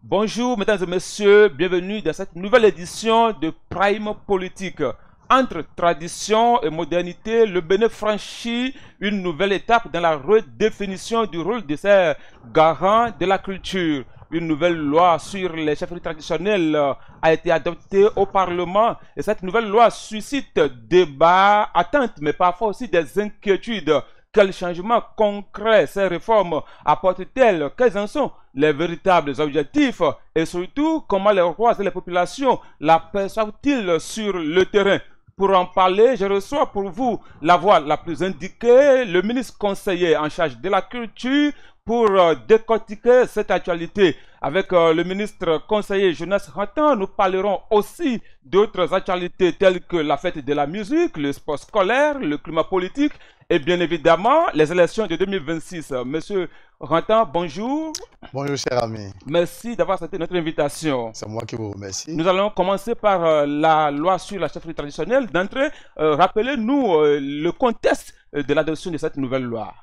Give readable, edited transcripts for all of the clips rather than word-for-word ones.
Bonjour, mesdames et messieurs, bienvenue dans cette nouvelle édition de Prime Politique. Entre tradition et modernité, le Bénin franchit une nouvelle étape dans la redéfinition du rôle de ses garants de la culture. Une nouvelle loi sur les chefferies traditionnelles a été adoptée au Parlement et cette nouvelle loi suscite débat, attentes, mais parfois aussi des inquiétudes. Quels changements concrets ces réformes apportent-elles? Quels en sont les véritables objectifs? Et surtout, comment les rois et les populations l'aperçoivent-ils sur le terrain? Pour en parler, je reçois pour vous la voix la plus indiquée, le ministre conseiller en charge de la culture, pour décortiquer cette actualité. Avec le ministre conseiller Jonas Rantan, nous parlerons aussi d'autres actualités telles que la fête de la musique, le sport scolaire, le climat politique et bien évidemment les élections de 2026. Monsieur Rantan, bonjour. Bonjour cher ami. Merci d'avoir accepté notre invitation. C'est moi qui vous remercie. Nous allons commencer par la loi sur la chefferie traditionnelle. D'entrée, rappelez-nous le contexte de l'adoption de cette nouvelle loi.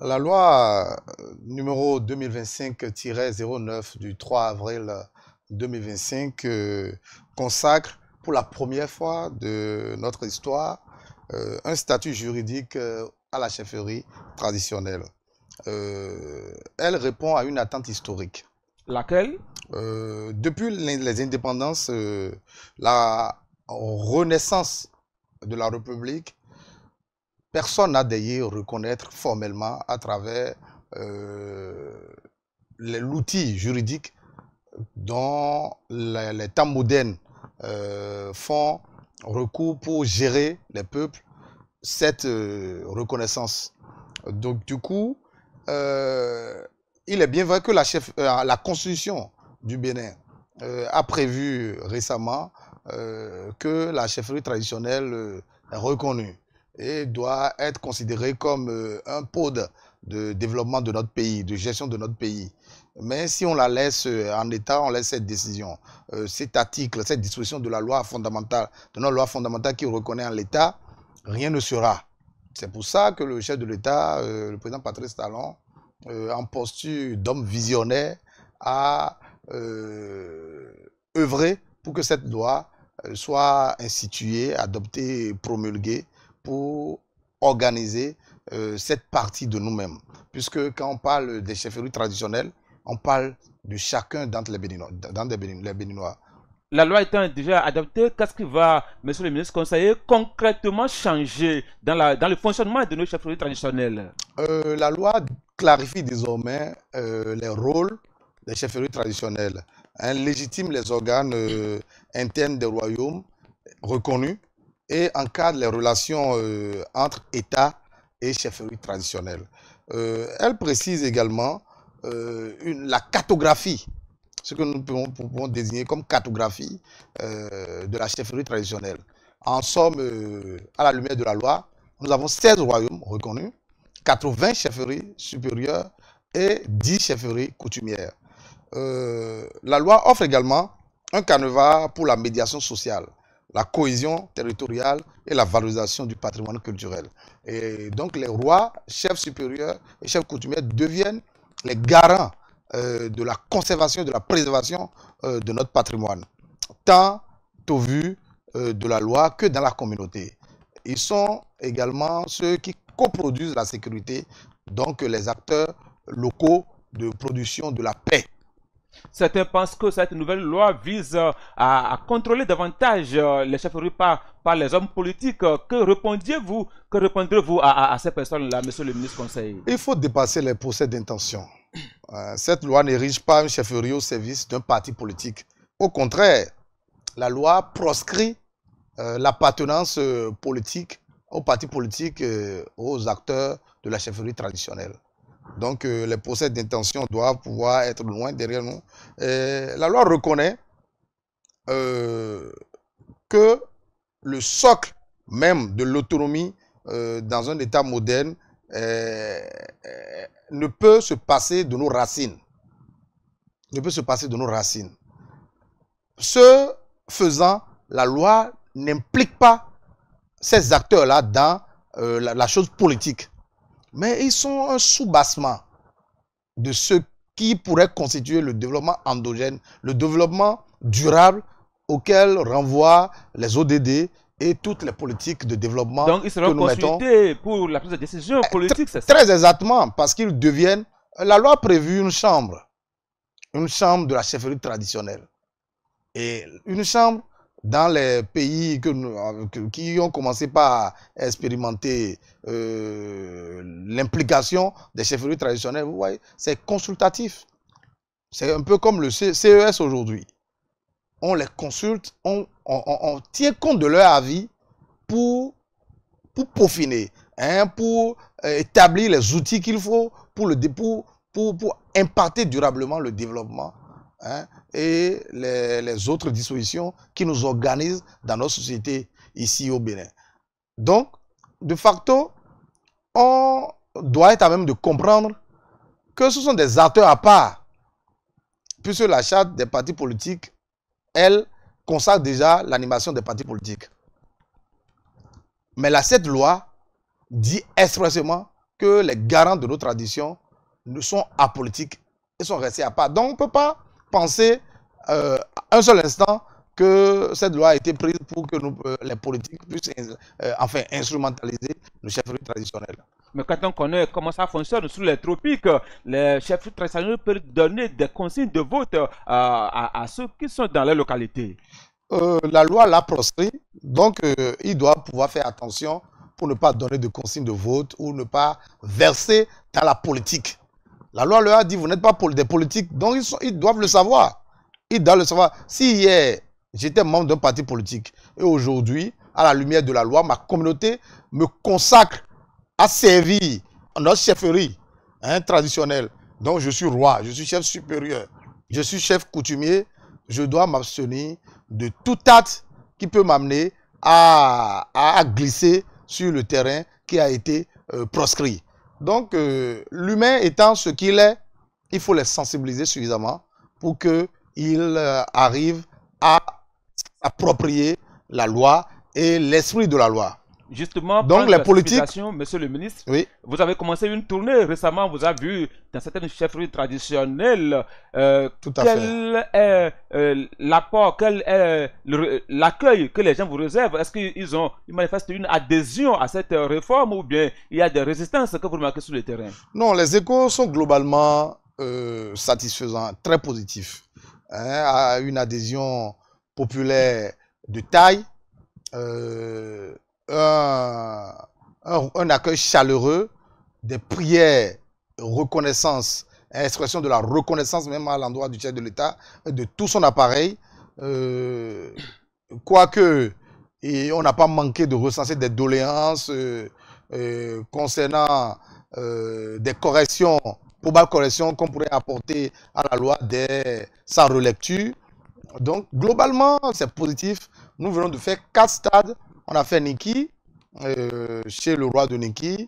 La loi numéro 2025-09 du 3 avril 2025 consacre pour la première fois de notre histoire un statut juridique à la chefferie traditionnelle. Elle répond à une attente historique. Laquelle? Depuis les indépendances, la renaissance de la République, personne n'a d'ailleurs reconnaître formellement à travers l'outil juridique dont les temps modernes font recours pour gérer les peuples cette reconnaissance. Donc du coup, il est bien vrai que la Constitution du Bénin a prévu récemment que la chefferie traditionnelle est reconnue et doit être considérée comme un pôle de développement de notre pays, de gestion de notre pays. Mais si on la laisse en état, on laisse cette décision, cet article, cette disposition de la loi fondamentale, de notre loi fondamentale qui reconnaît en l'État, rien ne sera. C'est pour ça que le chef de l'État, le président Patrice Talon, en posture d'homme visionnaire, a œuvré pour que cette loi soit instituée, adoptée, promulguée pour organiser cette partie de nous-mêmes. Puisque quand on parle des chefferies traditionnelles, on parle de chacun d'entre les Béninois. La loi étant déjà adoptée, qu'est-ce qui va, monsieur le ministre conseiller, concrètement changer dans le fonctionnement de nos chefferies traditionnelles? La loi clarifie désormais les rôles des chefferies traditionnelles. Elle légitime les organes internes des royaumes reconnus et encadre les relations entre État et chefferies traditionnelles. Elle précise également la cartographie, ce que nous pouvons désigner comme cartographie de la chefferie traditionnelle. En somme, à la lumière de la loi, nous avons 16 royaumes reconnus, 80 chefferies supérieures et 10 chefferies coutumières. La loi offre également un canevas pour la médiation sociale, la cohésion territoriale et la valorisation du patrimoine culturel. Et donc les rois, chefs supérieurs et chefs coutumiers deviennent les garants de la conservation et de la préservation de notre patrimoine, tant au vu de la loi que dans la communauté. Ils sont également ceux qui coproduisent la sécurité, donc les acteurs locaux de production de la paix. Certains pensent que cette nouvelle loi vise à contrôler davantage les chefferies par les hommes politiques. Que répondrez-vous à ces personnes-là, monsieur le ministre conseiller? Il faut dépasser les procès d'intention. Cette loi n'érige pas une chefferie au service d'un parti politique. Au contraire, la loi proscrit l'appartenance politique aux partis politiques, aux acteurs de la chefferie traditionnelle. Donc, les procès d'intention doivent pouvoir être loin derrière nous. La loi reconnaît que le socle même de l'autonomie dans un État moderne ne peut se passer de nos racines. Ne peut se passer de nos racines. Ce faisant, la loi n'implique pas ces acteurs-là dans la chose politique. Mais ils sont un soubassement de ce qui pourrait constituer le développement endogène, le développement durable auquel renvoient les ODD et toutes les politiques de développement Donc, ils que seront nous mettons. consultés pour la prise de décision politique, c'est ça? Très exactement, parce qu'ils deviennent... La loi a prévu une chambre de la chefferie traditionnelle. Et une chambre dans les pays qui ont commencé par expérimenter l'implication des chefferies traditionnelles, vous voyez, c'est consultatif. C'est un peu comme le CES aujourd'hui. On les consulte, on tient compte de leur avis pour peaufiner, hein, pour établir les outils qu'il faut pour impacter durablement le développement, hein, et les autres dispositions qui nous organisent dans nos sociétés ici au Bénin. Donc, de facto, on doit être à même de comprendre que ce sont des acteurs à part, puisque la charte des partis politiques, elle, consacre déjà l'animation des partis politiques. Mais cette loi dit expressément que les garants de nos traditions ne sont apolitiques et sont restés à part. Donc, on ne peut pas penser un seul instant que cette loi a été prise pour que les politiques puissent enfin instrumentaliser nos chefferies traditionnelles. Mais quand on connaît comment ça fonctionne sous les tropiques, les chefs traditionnels peuvent donner des consignes de vote à ceux qui sont dans les localités. La loi l'a proscrit, donc il doit pouvoir faire attention pour ne pas donner de consignes de vote ou ne pas verser dans la politique. La loi leur a dit, vous n'êtes pas des politiques, donc ils doivent le savoir. Ils doivent le savoir. Si hier, j'étais membre d'un parti politique et aujourd'hui, à la lumière de la loi, ma communauté me consacre à servir notre chefferie traditionnelle. Donc je suis roi, je suis chef supérieur, je suis chef coutumier, je dois m'abstenir de tout acte qui peut m'amener à glisser sur le terrain qui a été proscrit. Donc, l'humain étant ce qu'il est, il faut les sensibiliser suffisamment pour qu'ils arrivent à s'approprier la loi et l'esprit de la loi. Justement, donc les politiques, monsieur le ministre, oui, vous avez commencé une tournée récemment, vous avez vu dans certaines chefferies traditionnelles quel est l'apport, quel est l'accueil que les gens vous réservent. Est-ce qu'ils manifestent une adhésion à cette réforme ou bien il y a des résistances que vous remarquez sur le terrain? Non, les échos sont globalement satisfaisants, très positifs, à une adhésion populaire de taille. Un accueil chaleureux, des prières, reconnaissance, expression de la reconnaissance même à l'endroit du chef de l'État, de tout son appareil. Quoique, on n'a pas manqué de recenser des doléances concernant des corrections, probables corrections qu'on pourrait apporter à la loi dès sa relecture. Donc, globalement, c'est positif. Nous venons de faire 4 stades. On a fait Niki, chez le roi de Niki.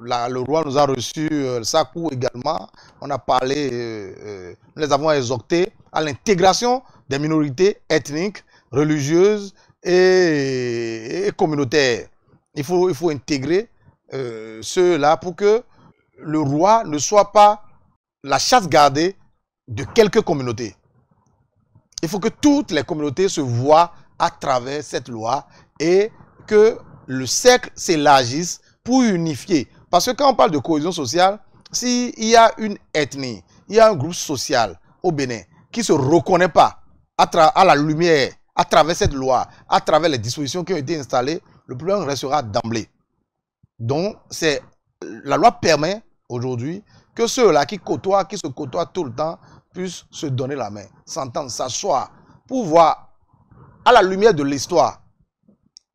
Le roi nous a reçu Sakou également. On a parlé, nous les avons exhortés à l'intégration des minorités ethniques, religieuses et communautaires. Il faut intégrer ceux-là pour que le roi ne soit pas la chasse gardée de quelques communautés. Il faut que toutes les communautés se voient à travers cette loi et que le cercle s'élargisse pour unifier. Parce que quand on parle de cohésion sociale, s'il y a une ethnie, il y a un groupe social au Bénin qui ne se reconnaît pas à la lumière, à travers cette loi, à travers les dispositions qui ont été installées, le problème restera d'emblée. Donc, la loi permet aujourd'hui que ceux-là qui se côtoient tout le temps, puissent se donner la main, s'entendre, s'asseoir, pour voir à la lumière de l'histoire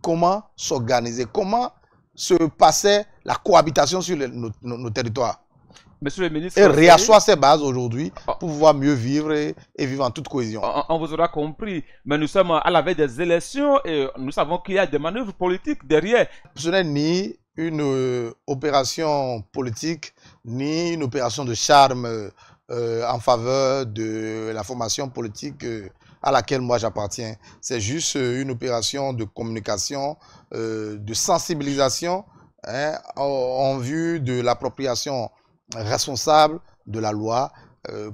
comment s'organiser, comment se passait la cohabitation sur nos territoires. Monsieur le ministre, et réasseoir ses bases aujourd'hui pour pouvoir mieux vivre et vivre en toute cohésion. On vous aura compris, mais nous sommes à la veille des élections et nous savons qu'il y a des manœuvres politiques derrière. Ce n'est ni une opération politique, ni une opération de charme en faveur de la formation politique à laquelle moi j'appartiens. C'est juste une opération de communication, de sensibilisation en vue de l'appropriation responsable de la loi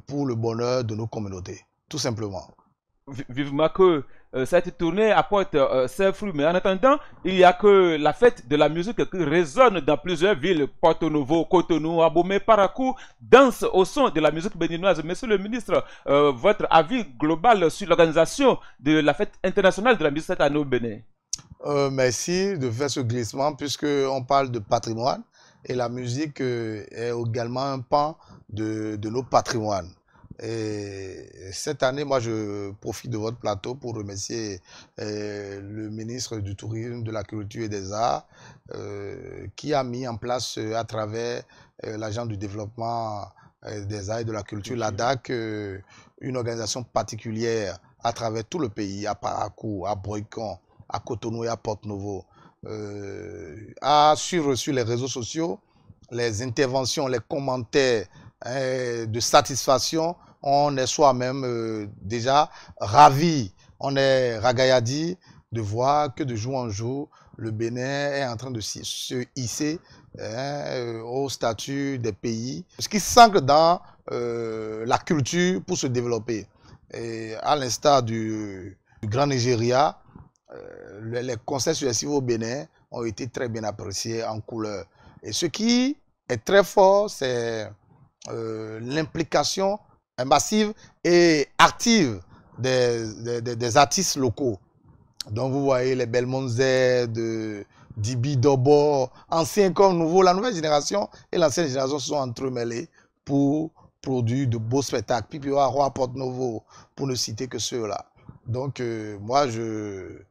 pour le bonheur de nos communautés, tout simplement. Vivement que cette tournée apporte ses fruits. Mais en attendant, il n'y a que la fête de la musique qui résonne dans plusieurs villes. Porto Novo, Cotonou, Abomey, Parakou, danse au son de la musique béninoise. Monsieur le ministre, votre avis global sur l'organisation de la fête internationale de la musique cette année au Bénin? Merci de faire ce glissement puisqu'on parle de patrimoine et la musique est également un pan de nos patrimoines. Et cette année, moi, je profite de votre plateau pour remercier le ministre du Tourisme, de la Culture et des Arts qui a mis en place à travers l'Agence du développement des arts et de la culture, l'ADAC, une organisation particulière à travers tout le pays, à Parakou, à Boycon, à Cotonou et à Porto-Novo, a suivi sur les réseaux sociaux les interventions, les commentaires de satisfaction. On est soi-même déjà ravis, on est ragaillardis de voir que de jour en jour, le Bénin est en train de se hisser au statut des pays, ce qui s'ancre dans la culture pour se développer. Et à l'instar du Grand Nigeria, les concerts successifs au Bénin ont été très bien appréciés en couleur. Et ce qui est très fort, c'est l'implication massive et active des artistes locaux. Donc vous voyez les Belmont Z, Dibi Dobo, anciens comme nouveaux, la nouvelle génération et l'ancienne génération se sont entremêlés pour produire de beaux spectacles. Pipio Roi, Porto Novo, pour ne citer que ceux-là. Donc moi je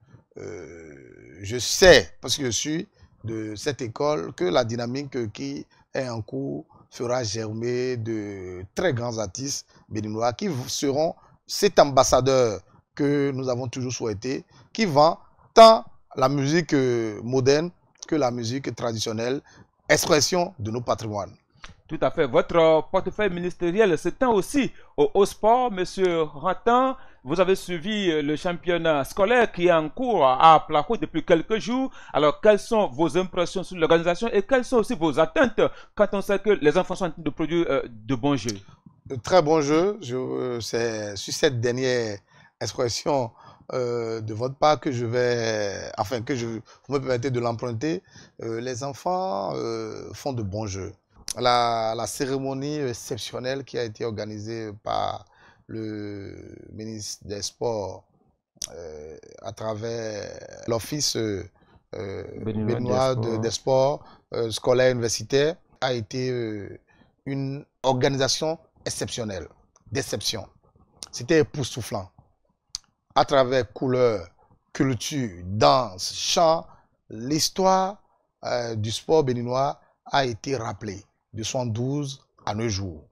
sais, parce que je suis de cette école, que la dynamique qui est en cours fera germer de très grands artistes béninois qui seront cet ambassadeur que nous avons toujours souhaité, qui vend tant la musique moderne que la musique traditionnelle, expression de nos patrimoines. Tout à fait. Votre portefeuille ministériel s'étend aussi au sport, Monsieur Rantan. Vous avez suivi le championnat scolaire qui est en cours à Placo depuis quelques jours. Alors, quelles sont vos impressions sur l'organisation et quelles sont aussi vos attentes quand on sait que les enfants sont en train de produire de bons jeux? De très bons jeux. C'est sur cette dernière expression de votre part que je vais, enfin que vous me permettez de l'emprunter. Les enfants font de bons jeux. La cérémonie exceptionnelle qui a été organisée par le ministre des Sports à travers l'Office béninois des sports scolaires et universitaires a été une organisation exceptionnelle, d'exception. C'était époustouflant. À travers couleurs, culture, danse, chant, l'histoire du sport béninois a été rappelée de 72 à nos jours.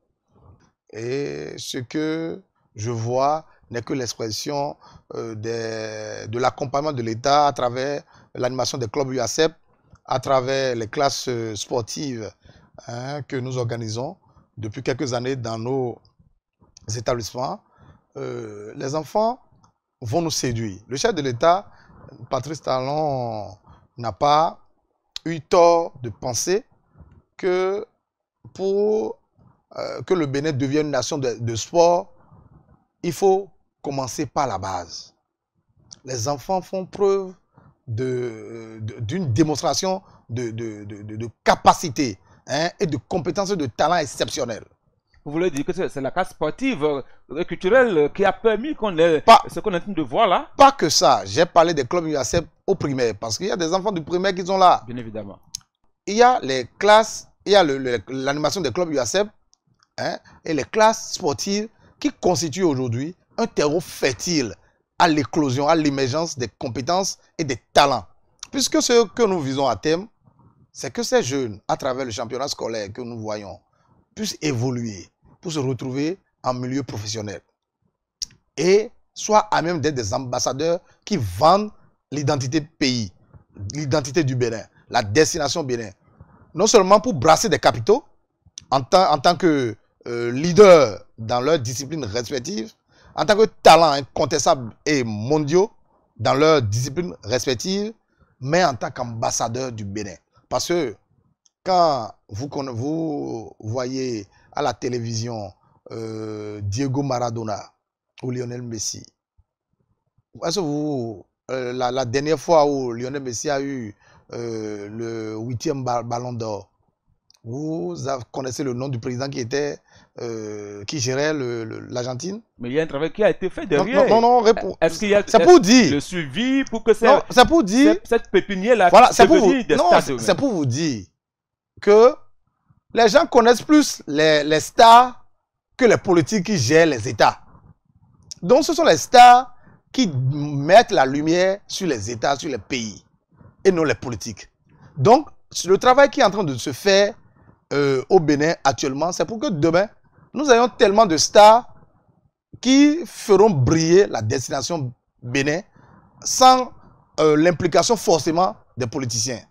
Et ce que je vois n'est que l'expression de l'accompagnement de l'État à travers l'animation des clubs UACEP, à travers les classes sportives que nous organisons depuis quelques années dans nos établissements. Les enfants vont nous séduire. Le chef de l'État, Patrice Talon, n'a pas eu tort de penser que pour que le Bénin devienne une nation de sport, il faut commencer par la base. Les enfants font preuve d'une démonstration de capacité et de compétences et de talent exceptionnels. Vous voulez dire que c'est la classe sportive et culturelle qui a permis qu'on ait ce qu'on est en train de voir là? Pas que ça. J'ai parlé des clubs UACEP au primaire, parce qu'il y a des enfants du primaire qui sont là. Bien évidemment. Il y a les classes, il y a l'animation des clubs UACEP et les classes sportives qui constituent aujourd'hui un terreau fertile à l'éclosion, à l'émergence des compétences et des talents. Puisque ce que nous visons à terme, c'est que ces jeunes, à travers le championnat scolaire que nous voyons, puissent évoluer pour se retrouver en milieu professionnel et soient à même d'être des ambassadeurs qui vendent l'identité du pays, l'identité du Bénin, la destination Bénin. Non seulement pour brasser des capitaux en tant que leaders dans leurs disciplines respectives, en tant que talents incontestables et mondiaux dans leurs disciplines respectives, mais en tant qu'ambassadeurs du Bénin. Parce que quand vous voyez à la télévision Diego Maradona ou Lionel Messi. Est-ce que vous, la dernière fois où Lionel Messi a eu le 8e ballon d'or, vous connaissez le nom du président qui gérait l'Argentine? Mais il y a un travail qui a été fait Non, derrière. Est-ce qu'il y a c'est pour dire le suivi pour que non, c'est pour dire cette pépinière-là voilà, c'est pour vous dire que les gens connaissent plus les stars que les politiques qui gèrent les États. Donc, ce sont les stars qui mettent la lumière sur les États, sur les pays, et non les politiques. Donc, le travail qui est en train de se faire au Bénin actuellement, c'est pour que demain, nous ayons tellement de stars qui feront briller la destination Bénin sans l'implication forcément des politiciens.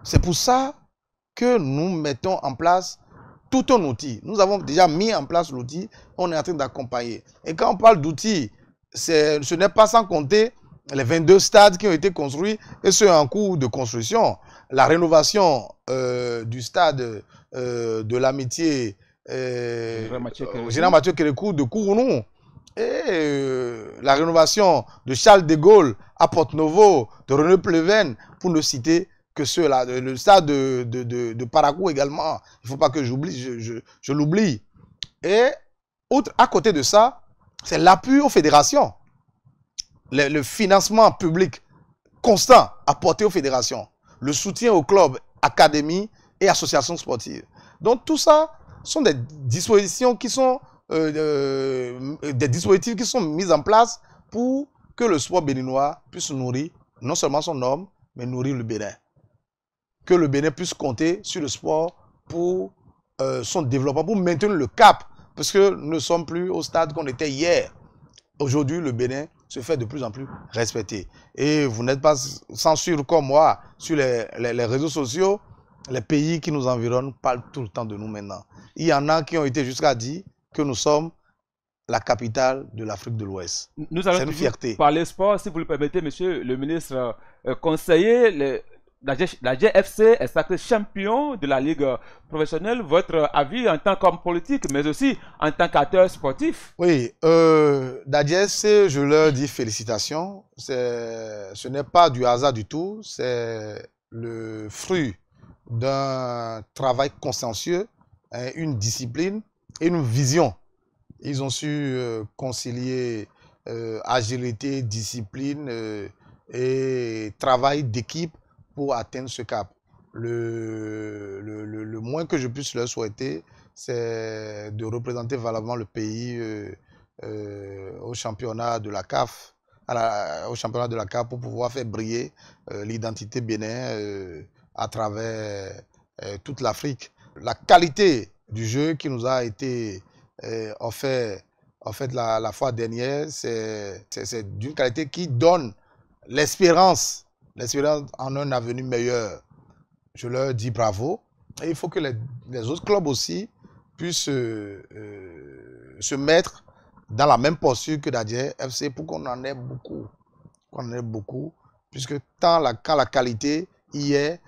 C'est pour ça que nous mettons en place tout un outil. Nous avons déjà mis en place l'outil, on est en train d'accompagner. Et quand on parle d'outils, ce n'est pas sans compter les 22 stades qui ont été construits et ceux en cours de construction. La rénovation du stade de l'amitié Général Mathieu Kérékou de Kourounou et la rénovation de Charles de Gaulle à Porte-Novo, de René Pleven, pour ne citer que ceux-là. Le stade de Parakou également, il ne faut pas que je l'oublie. Et à côté de ça, c'est l'appui aux fédérations. Le financement public constant apporté aux fédérations. Le soutien aux clubs, académies et associations sportives. Donc tout ça sont des dispositions qui sont des dispositifs qui sont mis en place pour que le sport béninois puisse nourrir non seulement son homme, mais nourrir le Bénin. Que le Bénin puisse compter sur le sport pour son développement, pour maintenir le cap, parce que nous ne sommes plus au stade qu'on était hier. Aujourd'hui, le Bénin se fait de plus en plus respecter. Et vous n'êtes pas sans suivre comme moi sur les réseaux sociaux. Les pays qui nous environnent parlent tout le temps de nous maintenant. Il y en a qui ont été jusqu'à dire que nous sommes la capitale de l'Afrique de l'Ouest. Nous allons une fierté. Parler sport, si vous le permettez, monsieur le ministre conseiller. La GFC est sacré champion de la Ligue professionnelle. Votre avis en tant qu'homme politique, mais aussi en tant qu'acteur sportif? Oui, la GFC, je leur dis félicitations. Ce n'est pas du hasard du tout. C'est le fruit d'un travail consciencieux, une discipline et une vision. Ils ont su concilier agilité, discipline et travail d'équipe pour atteindre ce cap. Le moins que je puisse leur souhaiter, c'est de représenter valablement le pays au championnat de la CAF, pour pouvoir faire briller l'identité Bénin à travers toute l'Afrique. La qualité du jeu qui nous a été offert la fois dernière, c'est d'une qualité qui donne l'espérance en un avenir meilleur. Je leur dis bravo. Et il faut que les autres clubs aussi puissent se mettre dans la même posture que Dadje FC pour qu'on en ait beaucoup. Puisque quand la qualité y est,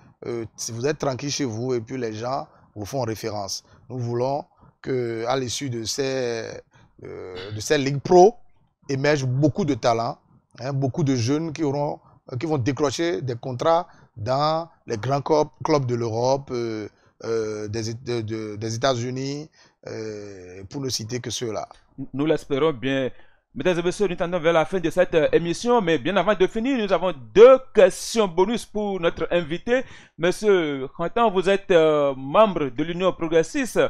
si vous êtes tranquille chez vous et puis les gens vous font référence. Nous voulons qu'à l'issue de ces ligues pro émergent beaucoup de talents, beaucoup de jeunes qui vont décrocher des contrats dans les grands clubs de l'Europe, des États-Unis, pour ne citer que ceux-là. Nous l'espérons bien. Mesdames et messieurs, nous tendons vers la fin de cette émission, mais bien avant de finir, nous avons deux questions bonus pour notre invité. Monsieur Khantan, vous êtes membre de l'Union progressiste.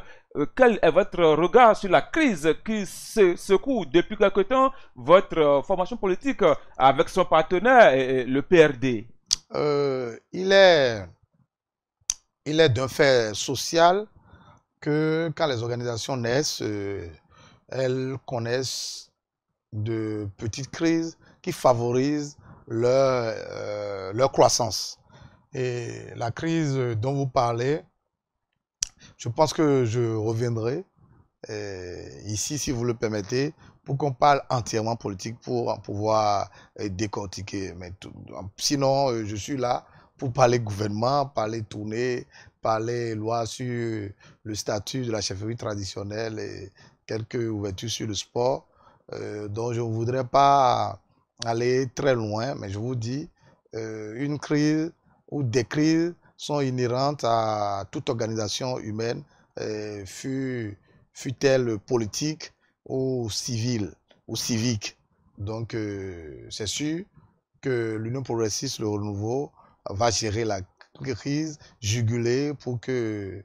Quel est votre regard sur la crise qui secoue depuis quelque temps votre formation politique avec son partenaire, le PRD? Il est d'un fait social que quand les organisations naissent, elles connaissent de petites crises qui favorisent leur croissance. Et la crise dont vous parlez, je pense que je reviendrai ici, si vous le permettez, pour qu'on parle entièrement politique, pour pouvoir décortiquer. Mais sinon, je suis là pour parler gouvernement, parler tournée, parler loi sur le statut de la chefferie traditionnelle quelques ouvertures sur le sport, dont je ne voudrais pas aller très loin, mais je vous dis, une crise ou des crises sont inhérentes à toute organisation humaine, fût-elle politique ou civile ou civique. Donc, c'est sûr que l'Union progressiste, le renouveau, va gérer la crise, juguler pour que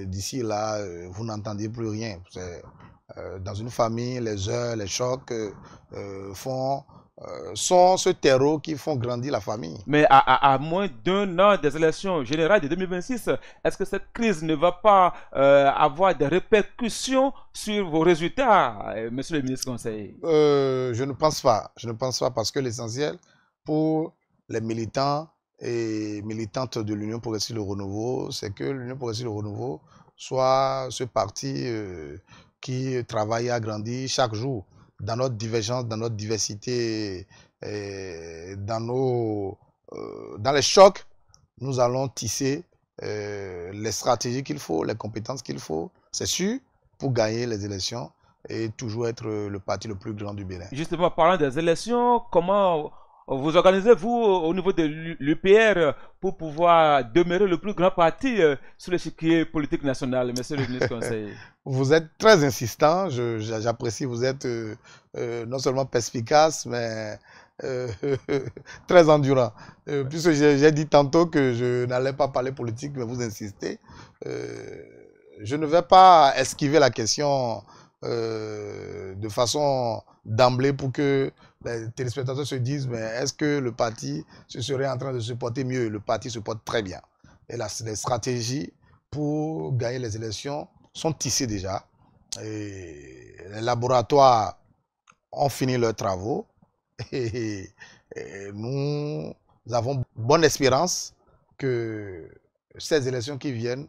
d'ici là, vous n'entendiez plus rien. Dans une famille, les heures, les chocs sont ce terreau qui font grandir la famille. Mais à moins d'un an des élections générales de 2026, est-ce que cette crise ne va pas avoir des répercussions sur vos résultats, monsieur le ministre conseiller? Je ne pense pas. Je ne pense pas parce que l'essentiel pour les militants et militantes de l'Union progressiste Le Renouveau, c'est que l'Union progressiste Le Renouveau soit ce parti qui travaille à grandir chaque jour dans notre divergence, dans notre diversité, dans les chocs. Nous allons tisser les stratégies qu'il faut, les compétences qu'il faut, c'est sûr, pour gagner les élections et toujours être le parti le plus grand du Bénin. Justement, parlant des élections, comment vous organisez-vous au niveau de l'UPR pour pouvoir demeurer le plus grand parti sur l'échiquier politique national, monsieur le ministre conseiller? Vous êtes très insistant, j'apprécie, vous êtes non seulement perspicace, mais très endurant. Puisque j'ai dit tantôt que je n'allais pas parler politique, mais vous insistez. Je ne vais pas esquiver la question de façon d'emblée pour que les téléspectateurs se disent, mais est-ce que le parti se serait en train de se porter mieux? Le parti se porte très bien. Et là, les stratégies pour gagner les élections sont tissées déjà. Et les laboratoires ont fini leurs travaux. Et nous avons bonne espérance que ces élections qui viennent,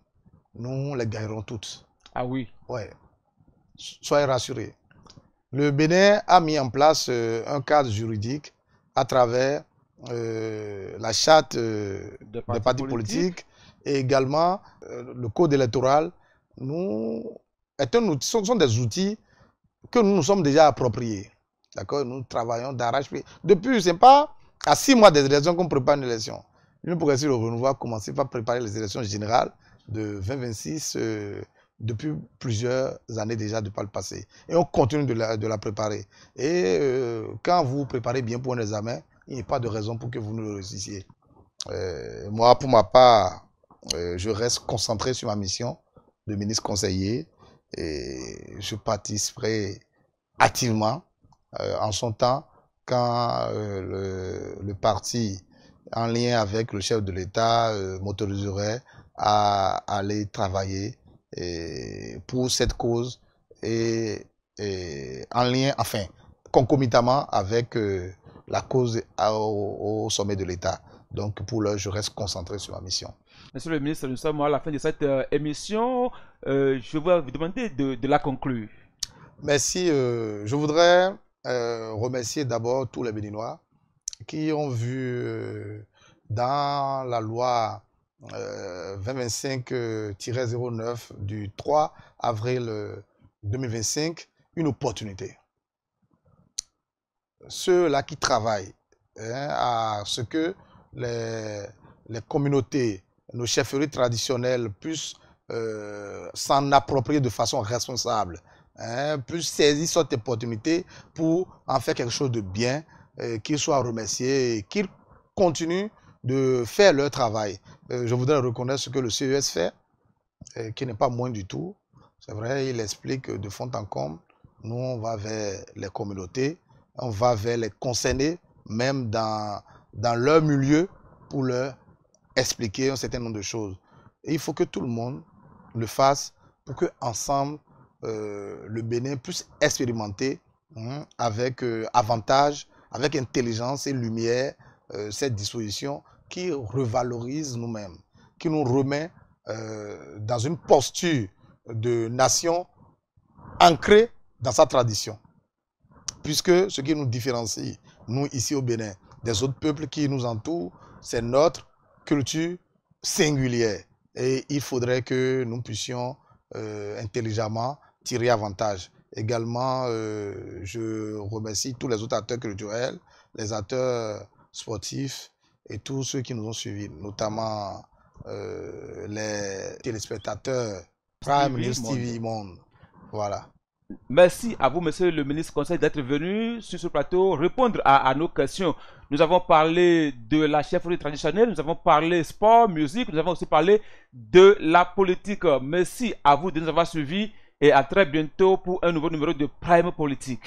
nous les gagnerons toutes. Ah oui. Ouais. Soyez rassurés. Le Bénin a mis en place un cadre juridique à travers la charte des partis politiques et également le code électoral. Ce sont des outils que nous nous sommes déjà appropriés. D'accord? Nous travaillons d'arrache-pied. Depuis, ce n'est pas à 6 mois des élections qu'on prépare une élection. L'Union progressiste Le Renouveau a commencé par préparer les élections générales de 2026 depuis plusieurs années déjà de par le passé. Et on continue de la préparer. Et quand vous vous préparez bien pour un examen, il n'y a pas de raison pour que vous ne le réussissiez. Moi, pour ma part, je reste concentré sur ma mission de ministre conseiller et je participerai activement en son temps quand le parti en lien avec le chef de l'État m'autoriserait à aller travailler pour cette cause et en lien, enfin, concomitamment avec la cause au sommet de l'État. Donc pour l'heure, je reste concentré sur ma mission. Monsieur le ministre, nous sommes à la fin de cette émission. Je vais vous demander de la conclure. Merci. Je voudrais remercier d'abord tous les Béninois qui ont vu dans la loi 2025-09 du 3 avril 2025 une opportunité. Ceux-là qui travaillent à ce que les communautés, nos chefferies traditionnelles puissent s'en approprier de façon responsable, puissent saisir cette opportunité pour en faire quelque chose de bien, qu'ils soient remerciés et qu'ils continuent de faire leur travail. Je voudrais reconnaître ce que le CES fait, qui n'est pas moins du tout. C'est vrai, il explique de fond en comble. Nous, on va vers les communautés, on va vers les concernés, même dans leur milieu, pour leur expliquer un certain nombre de choses. Et il faut que tout le monde le fasse pour que ensemble le Bénin puisse expérimenter avec avantage, avec intelligence et lumière cette disposition qui revalorise nous-mêmes, qui nous remet dans une posture de nation ancrée dans sa tradition. Puisque ce qui nous différencie, nous ici au Bénin, des autres peuples qui nous entourent, c'est notre culture singulière. Et il faudrait que nous puissions intelligemment tirer avantage. Également, je remercie tous les autres acteurs culturels, les acteurs sportifs et tous ceux qui nous ont suivis, notamment les téléspectateurs Prime TV News Monde. TV Monde. Voilà. Merci à vous, monsieur le ministre conseil, d'être venu sur ce plateau répondre à nos questions. Nous avons parlé de la chefferie traditionnelle, nous avons parlé sport, musique, nous avons aussi parlé de la politique. Merci à vous de nous avoir suivis et à très bientôt pour un nouveau numéro de Prime Politique.